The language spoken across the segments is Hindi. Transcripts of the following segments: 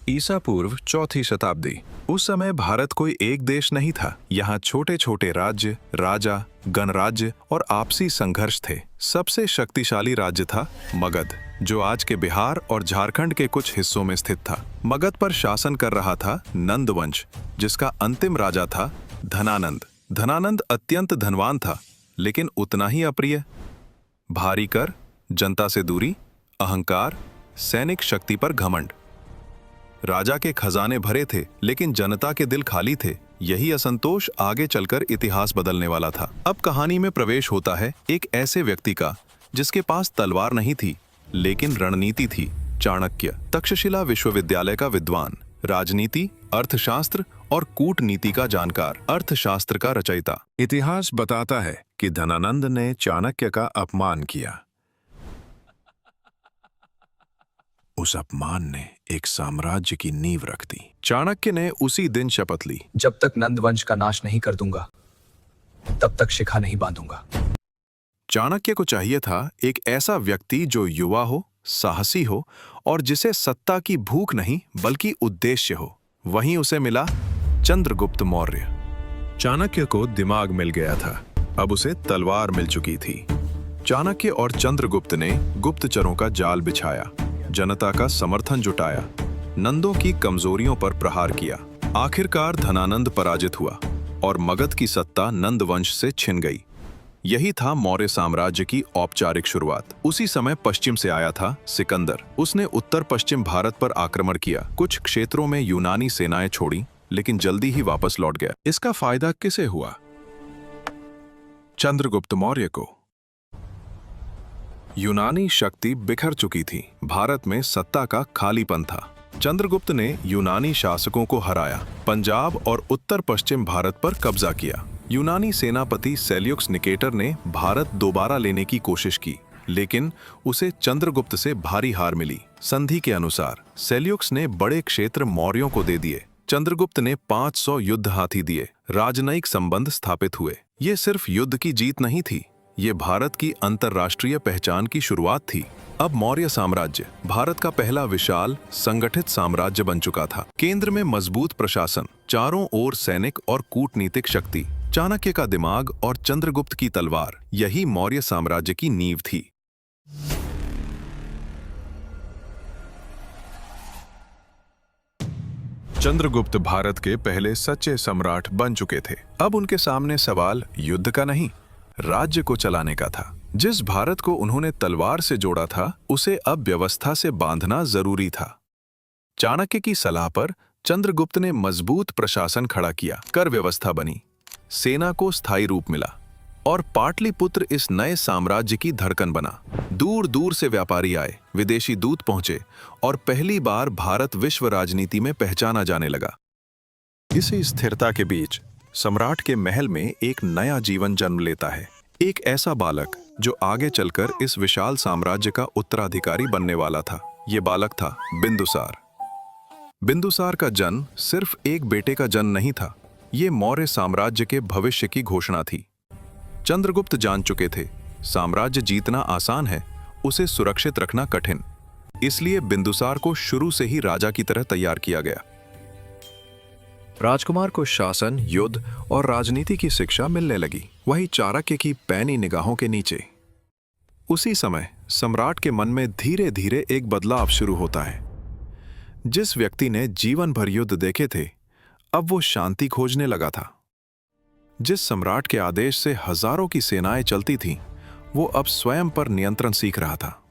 ईसा पूर्व चौथी शताब्दी। उस समय भारत कोई एक देश नहीं था। यहाँ छोटे छोटे राज्य, राजा, गणराज्य और आपसी संघर्ष थे। सबसे शक्तिशाली राज्य था मगध, जो आज के बिहार और झारखंड के कुछ हिस्सों में स्थित था। मगध पर शासन कर रहा था नंद वंश, जिसका अंतिम राजा था धनानंद। धनानंद अत्यंत धनवान था, लेकिन उतना ही अप्रिय। भारी कर, जनता से दूरी, अहंकार, सैनिक शक्ति पर घमंड। राजा के खजाने भरे थे, लेकिन जनता के दिल खाली थे। यही असंतोष आगे चलकर इतिहास बदलने वाला था। अब कहानी में प्रवेश होता है एक ऐसे व्यक्ति का जिसके पास तलवार नहीं थी, लेकिन रणनीति थी। चाणक्य, तक्षशिला विश्वविद्यालय का विद्वान, राजनीति, अर्थशास्त्र और कूटनीति का जानकार, अर्थशास्त्र का रचयिता। इतिहास बताता है कि धनानंद ने चाणक्य का अपमान किया। उस अपमान ने एक साम्राज्य की नींव रख दी। चाणक्य ने उसी दिन शपथ ली, जब तक नंद वंश का नाश नहीं कर दूंगा, तब तक शिखा नहीं बांधूंगा। चाणक्य को चाहिए था एक ऐसा व्यक्ति जो युवा हो, साहसी हो और जिसे सत्ता की भूख नहीं बल्कि उद्देश्य हो। वहीं उसे मिला चंद्रगुप्त मौर्य। चाणक्य को दिमाग मिल गया था, अब उसे तलवार मिल चुकी थी। चाणक्य और चंद्रगुप्त ने गुप्तचरों का जाल बिछाया, जनता का समर्थन जुटाया, नंदों की कमजोरियों पर प्रहार किया। आखिरकार धनानंद पराजित हुआ और मगध की सत्ता नंद वंश से छिन गई। यही था मौर्य साम्राज्य की औपचारिक शुरुआत। उसी समय पश्चिम से आया था सिकंदर। उसने उत्तर पश्चिम भारत पर आक्रमण किया। कुछ क्षेत्रों में यूनानी सेनाएं छोड़ी, लेकिन जल्दी ही वापस लौट गया। इसका फायदा किसे हुआ? चंद्रगुप्त मौर्य को। यूनानी शक्ति बिखर चुकी थी। भारत में सत्ता का खालीपन था। चंद्रगुप्त ने यूनानी शासकों को हराया, पंजाब और उत्तर पश्चिम भारत पर कब्जा किया। यूनानी सेनापति सेल्यूकस निकेटर ने भारत दोबारा लेने की कोशिश की, लेकिन उसे चंद्रगुप्त से भारी हार मिली। संधि के अनुसार सेल्यूकस ने बड़े क्षेत्र मौर्यों को दे दिए। चंद्रगुप्त ने 500 युद्ध हाथी दिए। राजनयिक संबंध स्थापित हुए। ये सिर्फ युद्ध की जीत नहीं थी, ये भारत की अंतर्राष्ट्रीय पहचान की शुरुआत थी। अब मौर्य साम्राज्य भारत का पहला विशाल संगठित साम्राज्य बन चुका था। केंद्र में मजबूत प्रशासन, चारों ओर सैनिक और कूटनीतिक शक्ति, चाणक्य का दिमाग और चंद्रगुप्त की तलवार, यही मौर्य साम्राज्य की नींव थी। चंद्रगुप्त भारत के पहले सच्चे सम्राट बन चुके थे। अब उनके सामने सवाल युद्ध का नहीं, राज्य को चलाने का था। जिस भारत को उन्होंने तलवार से जोड़ा था, उसे अब व्यवस्था से बांधना जरूरी था। चाणक्य की सलाह पर चंद्रगुप्त ने मजबूत प्रशासन खड़ा किया, कर व्यवस्था बनी, सेना को स्थायी रूप मिला और पाटलिपुत्र इस नए साम्राज्य की धड़कन बना। दूर दूर से व्यापारी आए, विदेशी दूत पहुंचे और पहली बार भारत विश्व राजनीति में पहचाना जाने लगा। इसी स्थिरता के बीच सम्राट के महल में एक नया जीवन जन्म लेता है। एक ऐसा बालक जो आगे चलकर इस विशाल साम्राज्य का उत्तराधिकारी बनने वाला था। ये बालक था बिंदुसार। बिंदुसार का जन्म सिर्फ एक बेटे का जन्म नहीं था, ये मौर्य साम्राज्य के भविष्य की घोषणा थी। चंद्रगुप्त जान चुके थे, साम्राज्य जीतना आसान है, उसे सुरक्षित रखना कठिन। इसलिए बिंदुसार को शुरू से ही राजा की तरह तैयार किया गया। राजकुमार को शासन, युद्ध और राजनीति की शिक्षा मिलने लगी, वही चाणक्य की पैनी निगाहों के नीचे। उसी समय सम्राट के मन में धीरे धीरे एक बदलाव शुरू होता है। जिस व्यक्ति ने जीवन भर युद्ध देखे थे, अब वो शांति खोजने लगा था। जिस सम्राट के आदेश से हजारों की सेनाएं चलती थीं, वो अब स्वयं पर नियंत्रण सीख रहा था।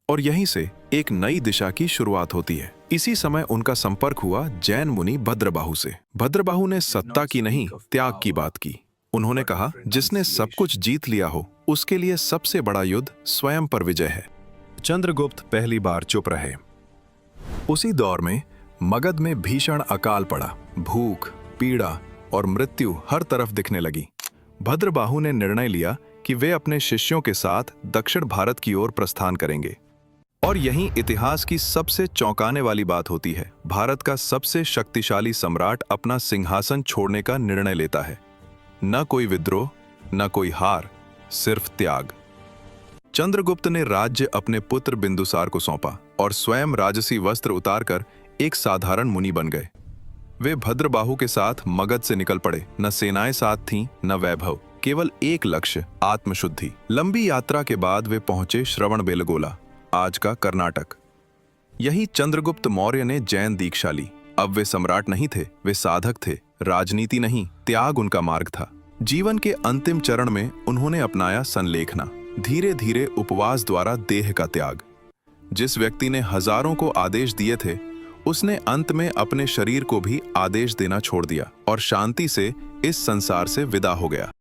और यहीं से एक नई दिशा की शुरुआत होती है। इसी समय उनका संपर्क हुआ जैन मुनि भद्रबाहु से। भद्रबाहु ने सत्ता की नहीं, त्याग की बात की। उन्होंने कहा, जिसने सब कुछ जीत लिया हो, उसके लिए सबसे बड़ा युद्ध स्वयं पर विजय है। चंद्रगुप्त पहली बार चुप रहे। उसी दौर में मगध में भीषण अकाल पड़ा। भूख, पीड़ा और मृत्यु हर तरफ दिखने लगी। भद्रबाहु ने निर्णय लिया कि वे अपने शिष्यों के साथ दक्षिण भारत की ओर प्रस्थान करेंगे। और यहीं इतिहास की सबसे चौंकाने वाली बात होती है। भारत का सबसे शक्तिशाली सम्राट अपना सिंहासन छोड़ने का निर्णय लेता है। न कोई विद्रोह, न कोई हार, सिर्फ त्याग। चंद्रगुप्त ने राज्य अपने पुत्र बिंदुसार को सौंपा और स्वयं राजसी वस्त्र उतारकर एक साधारण मुनि बन गए। वे भद्रबाहु के साथ मगध से निकल पड़े। न सेनाएं साथ थीं, न वैभव, केवल एक लक्ष्य, आत्मशुद्धि। लंबी यात्रा के बाद वे पहुंचे श्रवणबेलगोला, आज का कर्नाटक। यही चंद्रगुप्त मौर्य ने जैन दीक्षा ली। अब वे सम्राट नहीं थे, वे साधक थे। राजनीति नहीं, त्याग उनका मार्ग था। जीवन के अंतिम चरण में उन्होंने अपनाया संलेखना, धीरे धीरे उपवास द्वारा देह का त्याग। जिस व्यक्ति ने हजारों को आदेश दिए थे, उसने अंत में अपने शरीर को भी आदेश देना छोड़ दिया और शांति से इस संसार से विदा हो गया।